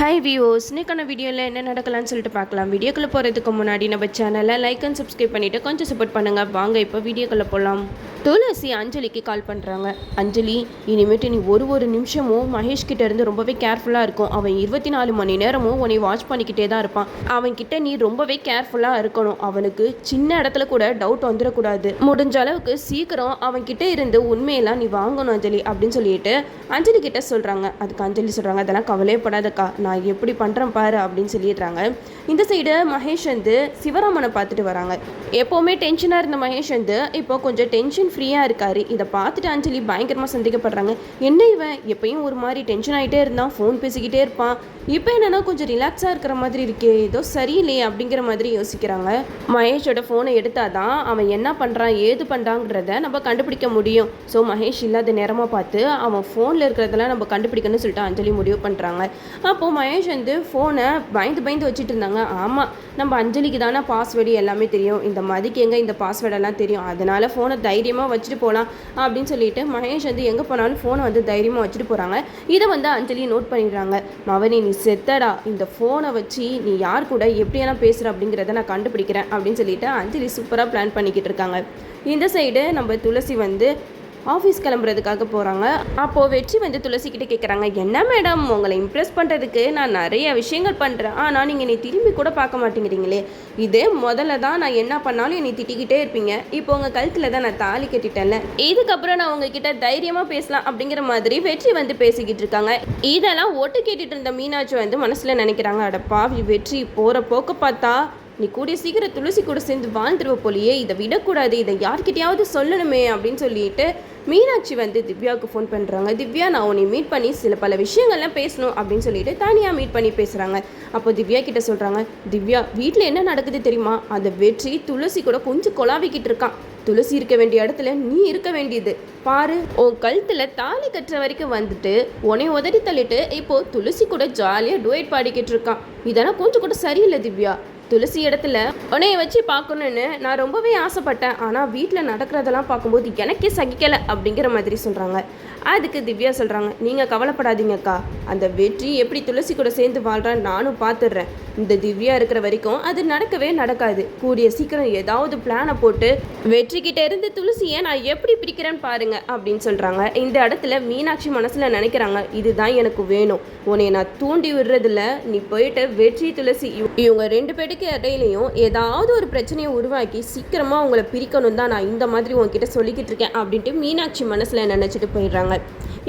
Hi views, இன்னைக்கான வீடியோவில் என்ன நடக்கலாம்னு சொல்லிட்டு பார்க்கலாம். வீடியோக்குள்ளே போகிறதுக்கு முன்னாடி நம்ம சேனலை லைக் அண்ட் சப்ஸ்கிரைப் பண்ணிவிட்டு கொஞ்சம் சப்போர்ட் பண்ணுங்கள். வாங்க இப்போ வீடியோக்குள்ளே போகலாம். துளசி அஞ்சலிக்கு கால் பண்ணுறாங்க. அஞ்சலி, இனிமேட்டு நீ ஒரு நிமிஷமும் மகேஷ் கிட்ட இருந்து ரொம்பவே கேர்ஃபுல்லாக இருக்கும். அவன் 24 மணி நேரமும் உன்னை வாட்ச் பண்ணிக்கிட்டே தான் இருப்பான். அவன்கிட்ட நீ ரொம்பவே கேர்ஃபுல்லாக இருக்கணும். அவனுக்கு சின்ன இடத்துல கூட டவுட் வந்துடக்கூடாது. முடிஞ்ச அளவுக்கு சீக்கிரம் அவன்கிட்ட இருந்து உண்மையெல்லாம் நீ வாங்கணும் அஞ்சலி அப்படின்னு சொல்லிட்டு அஞ்சலி கிட்ட சொல்கிறாங்க. அதுக்கு அஞ்சலி சொல்கிறாங்க, அதெல்லாம் கவலையப்படாதக்கா, நான் எப்படி பண்ணுறேன் பாரு அப்படின்னு சொல்லிடுறாங்க. இந்த சைடு மகேஷ் வந்து சிவராமனை பார்த்துட்டு வராங்க. எப்போவுமே டென்ஷனாக இருந்த மகேஷ் வந்து இப்போ கொஞ்சம் டென்ஷன் ஃப்ரீயாக இருக்காரு. இதை பார்த்துட்டு அஞ்சலி பயங்கரமாக சந்தேகப்படுறாங்க. என்ன இவன் எப்பயும் ஒரு மாதிரி டென்ஷன் ஆகிட்டே இருந்தான், ஃபோன் பேசிக்கிட்டே இருப்பான், இப்போ என்னன்னா கொஞ்சம் ரிலாக்ஸாக இருக்கிற மாதிரி இருக்கே, ஏதோ சரியில்லையே அப்படிங்கிற மாதிரி யோசிக்கிறாங்க. மகேஷோட ஃபோனை எடுத்தாதான் அவன் என்ன பண்ணுறான் ஏது பண்ணுறாங்கிறத நம்ம கண்டுபிடிக்க முடியும். ஸோ மகேஷ் இல்லாத நேரமாக பார்த்து அவன் ஃபோனில் இருக்கிறதெல்லாம் நம்ம கண்டுபிடிக்கணும்னு சொல்லிட்டு அஞ்சலி முடிவு பண்ணுறாங்க. அப்போது மகேஷ் வந்து ஃபோனை பயந்து வச்சுட்டு இருந்தாங்க. ஆமாம், நம்ம அஞ்சலிக்கு தானே பாஸ்வேர்டு எல்லாமே தெரியும், இந்த மதிக்கு எங்கே இந்த பாஸ்வேர்டெல்லாம் தெரியும், அதனால் ஃபோனை தைரியமாக வச்சுட்டு போகலாம் அப்படின்னு சொல்லிட்டு மகேஷ் வந்து எங்கே போனாலும் ஃபோனை வந்து தைரியமாக வச்சுட்டு போகிறாங்க. இதை வந்து அஞ்சலி நோட் பண்ணிடுறாங்க. மவனி, நீ செத்தடா, இந்த ஃபோனை வச்சு நீ யார் கூட எப்படியெல்லாம் பேசுகிற அப்படிங்கிறத நான் கண்டுபிடிக்கிறேன் அப்படின்னு சொல்லிட்டு அஞ்சலி சூப்பராக பிளான் பண்ணிக்கிட்டு இருக்காங்க. இந்த சைடு நம்ம துளசி வந்து ஆஃபீஸ் கிளம்புறதுக்காக போகிறாங்க. அப்போது வெற்றி வந்து துளசிக்கிட்ட கேட்குறாங்க, என்ன மேடம், உங்களை இம்ப்ரெஸ் பண்ணுறதுக்கு நான் நிறைய விஷயங்கள் பண்ணுறேன், ஆனால் நீங்கள் என்னை திரும்பி கூட பார்க்க மாட்டேங்கிறீங்களே. இதே முதல்ல தான் நான் என்ன பண்ணாலும் என்னை திட்டிக்கிட்டே இருப்பீங்க, இப்போ உங்கள் கழுத்தில் தான் நான் தாலி கட்டிட்டேன்ல, இதுக்கப்புறம் நான் உங்ககிட்ட தைரியமாக பேசலாம் அப்படிங்கிற மாதிரி வெற்றி வந்து பேசிக்கிட்டு இருக்காங்க. இதெல்லாம் ஒட்டு கேட்டுட்டு இருந்த மீனாட்சி வந்து மனசில் நினைக்கிறாங்க, அடப்பா வெற்றி போகிற போக்க பார்த்தா நீ கூடிய சீக்கிரம் துளசி கூட சேர்ந்து வாழ்ந்துருவ போலியே, இதை விடக்கூடாது, இதை யார்கிட்டையாவது சொல்லணுமே அப்படின்னு சொல்லிட்டு மீனாட்சி வந்து திவ்யாவுக்கு ஃபோன் பண்ணுறாங்க. திவ்யா, நான் உன்னை மீட் பண்ணி பல விஷயங்கள்லாம் பேசணும் அப்படின்னு சொல்லிட்டு தனியாக மீட் பண்ணி பேசுகிறாங்க. அப்போ திவ்யா கிட்ட சொல்கிறாங்க, திவ்யா வீட்டில் என்ன நடக்குது தெரியுமா, அந்த வெற்றி துளசி கூட கொஞ்சம் கொலாவிக்கிட்டு இருக்கான். துளசி இருக்க வேண்டிய இடத்துல நீ இருக்க வேண்டியது பாரு, உன் கழுத்தில் தாலி கட்டுற வரைக்கும் வந்துட்டு உன்னை உதறி தள்ளிட்டு இப்போ துளசி கூட ஜாலியாக டுவேட் பாடிக்கிட்டு இருக்கான். இதெல்லாம் கொஞ்சம் கூட சரியில்லை திவ்யா. துளசி இடத்துல உன்னைய வச்சு பார்க்கணுன்னு நான் ரொம்பவே ஆசைப்பட்டேன், ஆனால் வீட்டில் நடக்கிறதெல்லாம் பார்க்கும்போது எனக்கே சகிக்கலை அப்படிங்கிற மாதிரி சொல்கிறாங்க. அதுக்கு திவ்யா சொல்கிறாங்க, நீங்கள் கவலைப்படாதீங்கக்கா, அந்த வெற்றி எப்படி துளசி கூட சேர்ந்து வாழ்கிறான்னு நானும் பார்த்துடுறேன். இந்த திவ்யா இருக்கிற வரைக்கும் அது நடக்கவே நடக்காது. கூடிய சீக்கிரம் ஏதாவது பிளானை போட்டு வெற்றிக்கிட்ட இருந்து துளசியை நான் எப்படி பிரிக்கிறேன்னு பாருங்க அப்படின்னு சொல்கிறாங்க. இந்த இடத்துல மீனாட்சி மனசில் நினைக்கிறாங்க, இதுதான் எனக்கு வேணும், உன்னை நான் தூண்டி விடுறதில்ல, நீ போயிட்டு வெற்றி துளசி இவங்க ரெண்டு பேருக்கு இடையிலையும் ஏதாவது ஒரு பிரச்சனையை உருவாக்கி சீக்கிரமாக உங்களை பிரிக்கணும் தான் நான் இந்த மாதிரி உங்ககிட்ட சொல்லிக்கிட்டு இருக்கேன் அப்படின்ட்டு மீனாட்சி மனசில் நினச்சிட்டு போயிடுறாங்க.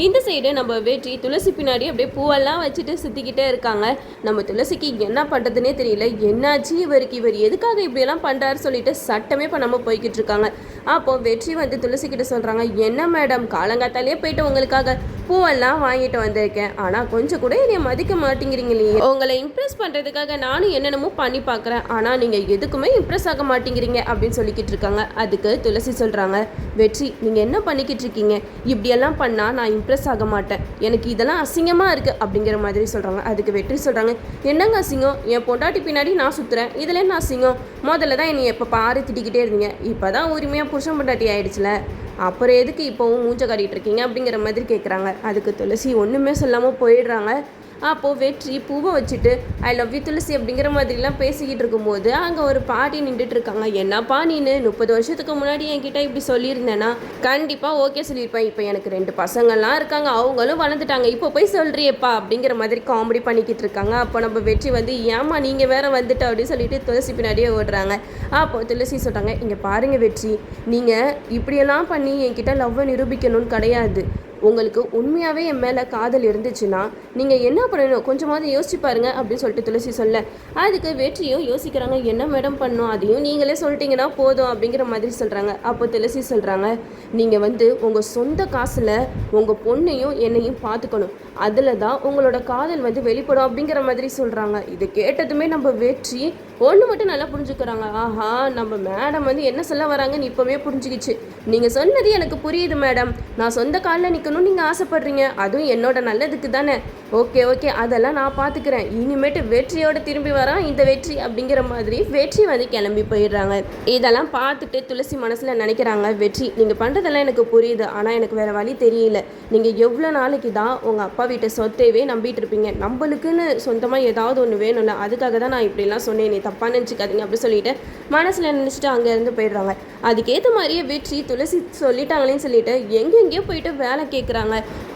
இந்த சைடு நம்ம வெற்றி துளசி பின்னாடி அப்படியே பூவெல்லாம் வச்சுட்டு சுற்றிக்கிட்டே இருக்காங்க. நம்ம துளசிக்கு என்ன பண்ணுறதுனே தெரியல, என்னாச்சு இவர் எதுக்காக இப்படியெல்லாம் பண்ணுறாரு சொல்லிட்டு சட்டமே பண்ணாமல் போய்கிட்டு இருக்காங்க. அப்போது வெற்றி வந்து துளசிக்கிட்ட சொல்கிறாங்க, என்ன மேடம், காலங்காத்தாலே போயிட்டு உங்களுக்காக பூவெல்லாம் வாங்கிட்டு வந்திருக்கேன், ஆனால் கொஞ்சம் கூட என்னை மதிக்க மாட்டேங்கிறீங்களே, உங்களை இம்ப்ரெஸ் பண்ணுறதுக்காக நானும் என்னென்னமோ பண்ணி பார்க்குறேன், ஆனால் நீங்கள் எதுக்குமே இம்ப்ரெஸ் ஆக மாட்டேங்கிறீங்க அப்படின்னு சொல்லிக்கிட்டு இருக்காங்க. அதுக்கு துளசி சொல்கிறாங்க, வெற்றி நீங்கள் என்ன பண்ணிக்கிட்டு இருக்கீங்க, இப்படியெல்லாம் பண்ணால் நான் இம்ப்ரெஸ் ஆக மாட்டேன், எனக்கு இதெல்லாம் அசிங்கமாக இருக்குது அப்படிங்கிற மாதிரி சொல்கிறாங்க. அதுக்கு வெற்றி சொல்கிறாங்க, என்னங்க அசிங்கம், என் பொண்டாட்டி பின்னாடி நான் சுற்றுறேன், இதில் என்ன அசிங்கம், முதல்ல தான் என்னை எப்போ பாரு திட்டிக்கிட்டே இருந்தீங்க, இப்போ தான் உரிமையாக புருஷன் பொண்டாட்டி ஆயிடுச்சுல, அப்புறம் எதுக்கு இப்போவும் மூஞ்ச காட்டிகிட்டு இருக்கீங்க அப்படிங்கிற மாதிரி கேட்குறாங்க. அதுக்கு துளசி ஒன்றுமே சொல்லாமல் போயிடுறாங்க. அப்போது வெற்றி பூவை வச்சுட்டு ஐ லவ் யூ துளசி அப்படிங்கிற மாதிரிலாம் பேசிக்கிட்டு இருக்கும்போது அங்கே ஒரு பாட்டி நின்றுட்டு இருக்காங்க. என்னப்பா நீனு 30 வருஷத்துக்கு முன்னாடி என்கிட்ட இப்படி சொல்லியிருந்தேன்னா கண்டிப்பாக ஓகே சொல்லியிருப்பேன், இப்போ எனக்கு 2 பசங்கள்லாம் இருக்காங்க, அவங்களும் வளர்ந்துட்டாங்க, இப்போ போய் சொல்கிறியப்பா அப்படிங்கிற மாதிரி காமெடி பண்ணிக்கிட்டு இருக்காங்க. அப்போ நம்ம வெற்றி வந்து ஏமா நீங்கள் வேற வந்துட்டு அப்படின்னு சொல்லிட்டு துளசி பின்னாடியே ஓடுறாங்க. அப்போது துளசி சொல்கிறாங்க, இங்கே பாருங்கள் வெற்றி, நீங்கள் இப்படியெல்லாம் பண்ணி என்கிட்ட லவ்வை நிரூபிக்கணும்னு கிடையாது, உங்களுக்கு உண்மையாகவே என் மேலே காதல் இருந்துச்சுன்னா நீங்கள் என்ன பண்ணணும் கொஞ்சமாவது யோசிச்சு பாருங்க அப்படின்னு சொல்லிட்டு துளசி சொல்ல, அதுக்கு வெற்றியும் யோசிக்கிறாங்க, என்ன மேடம் பண்ணணும், அதையும் நீங்களே சொல்லிட்டீங்கன்னா போதும் அப்படிங்கிற மாதிரி சொல்கிறாங்க. அப்போ துளசி சொல்கிறாங்க, நீங்கள் வந்து உங்கள் சொந்த காசில் உங்கள் பொண்ணையும் என்னையும் பார்த்துக்கணும், அதில் தான் உங்களோட காதல் வந்து வெளிப்படும் அப்படிங்கிற மாதிரி சொல்கிறாங்க. இது கேட்டதுமே நம்ம வெற்றி ஒன்று மட்டும் நல்லா புரிஞ்சுக்கிறாங்க, ஆஹா நம்ம மேடம் வந்து என்ன சொல்ல வராங்கன்னு இப்போவே புரிஞ்சுக்கிச்சு, நீங்கள் சொன்னது எனக்கு புரியுது மேடம், நான் சொந்த காலில் நிற்கணும்னு நீங்கள் ஆசைப்படுறீங்க, அதுவும் என்னோட நல்லதுக்கு தானே, ஓகே ஓகே அதெல்லாம் நான் பார்த்துக்கிறேன், இனிமேட்டு வெற்றியோட திரும்பி வரான் இந்த வெற்றி அப்படிங்கிற மாதிரி வெற்றி வந்து கிளம்பி போயிடுறாங்க. இதெல்லாம் பார்த்துட்டு துளசி மனசில் நினைக்கிறாங்க, வெற்றி நீங்கள் பண்ணுறதெல்லாம் எனக்கு புரியுது, ஆனால் எனக்கு வேறு வழி தெரியல. நீங்கள் எவ்வளோ நாளைக்கு தான் உங்கள் அப்பா வீட்டை சொத்தையவே நம்பிட்டு இருப்பீங்க, நம்மளுக்குன்னு சொந்தமாக ஏதாவது ஒன்று வேணும்ல, அதுக்காக தான் நான் இப்படிலாம் சொன்னேன், நீ தப்பாக நினச்சிக்காதீங்க அப்படி சொல்லிட்டு மனசில் நினச்சிட்டு அங்கேருந்து போயிடுறாங்க. அதுக்கேற்ற மாதிரியே வெற்றி துளசி சொல்லிட்டாங்களேன்னு சொல்லிட்டு எங்கெங்கேயோ போயிட்டு வேலை கேட்குறாங்க.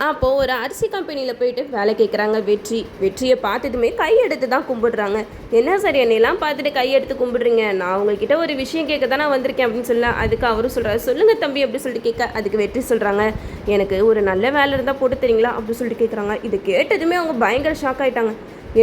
அப்போது ஒரு அரிசி கம்பெனியில் போயிட்டு வேலை கேட்குறாங்க. வெற்றியை பார்த்ததுமே கையெடுத்து தான் கும்பிடுறாங்க. என்ன சார் என்னெல்லாம் பார்த்துட்டு கையெடுத்து கும்பிடுறீங்க, நான் உங்ககிட்ட ஒரு விஷயம் கேட்க தான் நான் வந்திருக்கேன் அப்படின்னு சொல்ல, அதுக்கு அவரும் சொல்கிறாரு, சொல்லுங்கள் தம்பி அப்படி சொல்லிட்டு கேட்க, அதுக்கு வெற்றி சொல்கிறாங்க, எனக்கு ஒரு நல்ல வேலை இருந்தால் போட்டு தரீங்களா அப்படின்னு சொல்லிட்டு கேட்குறாங்க. இது கேட்டதுமே அவங்க பயங்கர ஷாக் ஆகிட்டாங்க.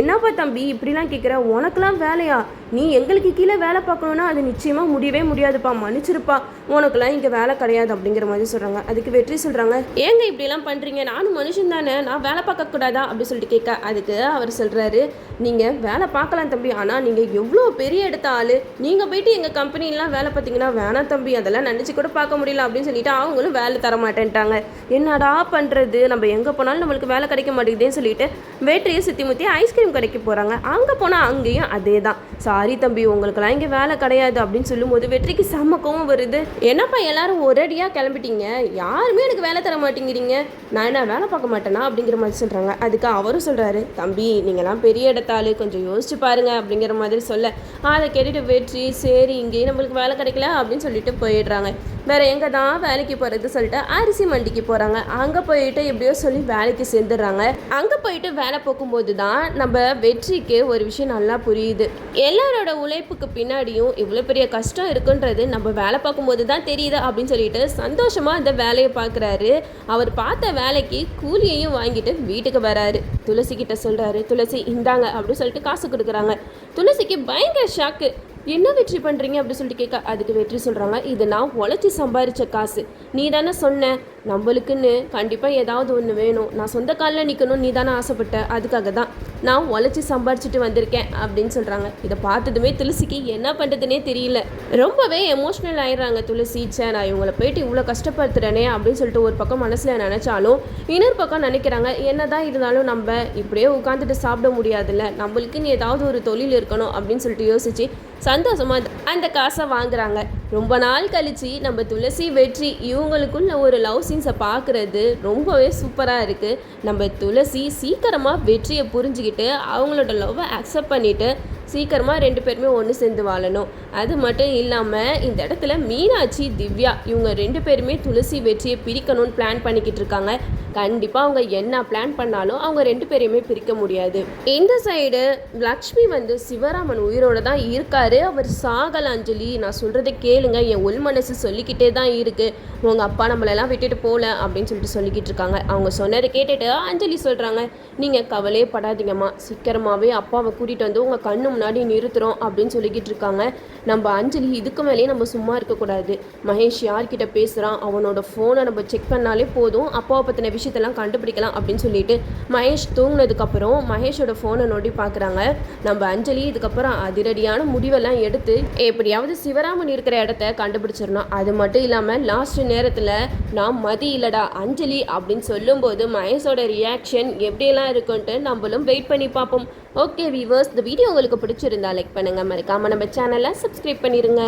என்னப்பா தம்பி இப்படிலாம் கேட்குற, உனக்கெல்லாம் வேலையா, நீ எங்களுக்கு கீழே வேலை பார்க்கணுன்னா அது நிச்சயமாக முடியவே முடியாதுப்பா, மன்னிச்சிருப்பா, உனக்குலாம் இங்கே வேலை கிடையாது அப்படிங்கிற மாதிரி சொல்கிறாங்க. அதுக்கு வெற்றி சொல்கிறாங்க, ஏங்க இப்படிலாம் பண்ணுறீங்க, நானும் மனுஷன் தானே, நான் வேலை பார்க்கக்கூடாதா அப்படி சொல்லிட்டு கேட்க, அதுக்கு அவர் சொல்கிறாரு, நீங்கள் வேலை பார்க்கலாம் தம்பி, ஆனால் நீங்கள் எவ்வளோ பெரிய எடுத்த ஆள், நீங்கள் போயிட்டு எங்கள் கம்பெனிலாம் வேலை பார்த்தீங்கன்னா வேணாம் தம்பி, அதெல்லாம் நினச்சி கூட பார்க்க முடியல அப்படின்னு சொல்லிட்டு அவங்களும் வேலை தர மாட்டேன்ட்டாங்க. என்னடா பண்ணுறது, நம்ம எங்கே போனாலும் நம்மளுக்கு வேலை கிடைக்க மாட்டேங்குதுன்னு சொல்லிட்டு வெற்றியை சுற்றி முற்றி ஐஸ்கிரீம் கடைக்கு போகிறாங்க. அங்கே போனால் அங்கேயும் அதே தான், சாரி தம்பி உங்களுக்கெல்லாம் இங்கே வேலை கிடையாது அப்படின்னு சொல்லும்போது வெற்றிக்கு செம்ம கோவம் வருது. என்னப்பா எல்லாரும் ஒரேடியாக கிளம்பிட்டீங்க, யாருமே எனக்கு வேலை தர மாட்டேங்கிறீங்க, நான் என்ன வேலை பார்க்க மாட்டேனா அப்படிங்கிற மாதிரி சொல்கிறாங்க. அதுக்கு அவரும் சொல்கிறாரு, தம்பி நீங்கள்லாம் பெரிய இடத்தாள், கொஞ்சம் யோசிச்சு பாருங்க அப்படிங்கிற மாதிரி சொல்ல, அதை கேட்டுட்டு வெற்றி சரி இங்கேயும் நம்மளுக்கு வேலை கிடைக்கல அப்படின்னு சொல்லிட்டு போயிடுறாங்க. வேறு எங்கே தான் வேலைக்கு போகிறது சொல்லிட்டு அரிசி மண்டிக்கு போகிறாங்க. அங்கே போயிட்டு எப்படியோ சொல்லி வேலைக்கு சேர்ந்துடுறாங்க. அங்கே போயிட்டு வேலை போகும்போது தான் நம்ம வெற்றிக்கு ஒரு விஷயம் நல்லா புரியுது, எல்லாரோட உழைப்புக்கு பின்னாடியும் இவ்வளோ பெரிய கஷ்டம் இருக்குன்றது நம்ம வேலை பார்க்கும்போது தான் தெரியுது அப்படின்னு சொல்லிட்டு சந்தோஷமாக அந்த வேலையை பார்க்குறாரு. அவர் பார்த்த வேலைக்கு கூலியையும் வாங்கிட்டு வீட்டுக்கு வராரு. துளசி கிட்ட சொல்கிறாரு, துளசி இந்தாங்க அப்படின்னு சொல்லிட்டு காசு கொடுக்குறாங்க. துளசிக்கு பயங்கர ஷாக்கு, என்ன வெற்றி பண்ணுறீங்க அப்படி சொல்லிட்டு கேட்க, அதுக்கு வெற்றி சொல்கிறாங்க, இது நான் உழைச்சி சம்பாதிச்ச காசு, நீ தானே சொன்ன நம்மளுக்குன்னு கண்டிப்பாக ஏதாவது ஒன்று வேணும், நான் சொந்த காலில் நிற்கணும், நீ தானே ஆசைப்பட்ட, அதுக்காக தான் நான் உழைச்சி சம்பாரிச்சிட்டு வந்திருக்கேன் அப்படின்னு சொல்கிறாங்க. இதை பார்த்ததுமே துளசிக்கு என்ன பண்ணுறதுனே தெரியல, ரொம்பவே எமோஷ்னல் ஆயிடுறாங்க. துளசி சே நான் இவங்களை போயிட்டு இவ்வளோ கஷ்டப்படுத்துகிறேனே அப்படின்னு சொல்லிட்டு ஒரு பக்கம் மனசில் நினச்சாலும் இன்னொரு பக்கம் நினைக்கிறாங்க, என்ன தான் இருந்தாலும் நம்ம இப்படியே உட்காந்துட்டு சாப்பிட முடியாதுல்ல, நம்மளுக்குன்னு ஏதாவது ஒரு தொழில் இருக்கணும் அப்படின்னு சொல்லிட்டு யோசிச்சு சந்தோஷமாக அந்த காசை வாங்குறாங்க. ரொம்ப நாள் கழித்து நம்ம துளசி வெற்றி இவங்களுக்குள்ள ஒரு லவ் சீன்ஸை பார்க்குறது ரொம்பவே சூப்பராக இருக்குது. நம்ம துளசி சீக்கிரமாக வெற்றியை புரிஞ்சுக்கிட்டு அவங்களோட லவ்வை அக்செப்ட் பண்ணிவிட்டு சீக்கிரமாக ரெண்டு பேருமே ஒன்று சேர்ந்து வாழணும். அது மட்டும் இல்லாமல் இந்த இடத்துல மீனாட்சி திவ்யா இவங்க ரெண்டு பேருமே துளசி வெற்றியை பிரிக்கணும்னு பிளான் பண்ணிக்கிட்டு இருக்காங்க. கண்டிப்பாக அவங்க என்ன பிளான் பண்ணாலும் அவங்க ரெண்டு பேரையுமே பிரிக்க முடியாது. இந்த சைடு லக்ஷ்மி வந்து சிவராமன் உயிரோடு தான் இருக்காரு, அவர் சாகல. அஞ்சலி நான் சொல்கிறத கேளுங்க, என் உள் மனசு சொல்லிக்கிட்டே தான் இருக்குது, உங்கள் அப்பா நம்மளெல்லாம் விட்டுட்டு போகல அப்படின்னு சொல்லிட்டு சொல்லிக்கிட்டு இருக்காங்க. அவங்க சொன்னதை கேட்டுட்டு அஞ்சலி சொல்கிறாங்க, நீங்கள் கவலையே படாதீங்கம்மா, சீக்கிரமாகவே அப்பாவை கூட்டிகிட்டு வந்து உங்கள் கண்ணு முன்னாடி நிறுத்துகிறோம் அப்படின்னு சொல்லிக்கிட்டு இருக்காங்க. நம்ம அஞ்சலி இதுக்கு மேலேயே நம்ம சும்மா இருக்கக்கூடாது, மகேஷ் யார்கிட்ட பேசுகிறான் அவனோட ஃபோனை நம்ம செக் பண்ணாலே போதும், அப்பாவை பற்றின விஷயத்தெல்லாம் கண்டுபிடிக்கலாம் அப்படின்னு சொல்லிட்டு மகேஷ் தூங்கினதுக்கப்புறம் மகேஷோட ஃபோனை நோட்டி பார்க்குறாங்க. நம்ம அஞ்சலி இதுக்கப்புறம் அதிரடியான முடிவெல்லாம் எடுத்து எப்படியாவது சிவராமன் இருக்கிற இடத்த கண்டுபிடிச்சிடணும். அது மட்டும் இல்லாமல் லாஸ்ட் நேரத்தில் நான் மதி இல்லடா அஞ்சலி அப்படின்னு சொல்லும்போது மகேஷோட ரியாக்ஷன் எப்படியெல்லாம் இருக்குன்ட்டு நம்மளும் வெயிட் பண்ணி பார்ப்போம். ஓகே வீவர்ஸ், இந்த வீடியோ உங்களுக்கு பிடிச்சிருந்தா லைக் பண்ணுங்கள், மறக்காமல் நம்ம சேனலை சப்ஸ்கிரைப் பண்ணிடுங்க.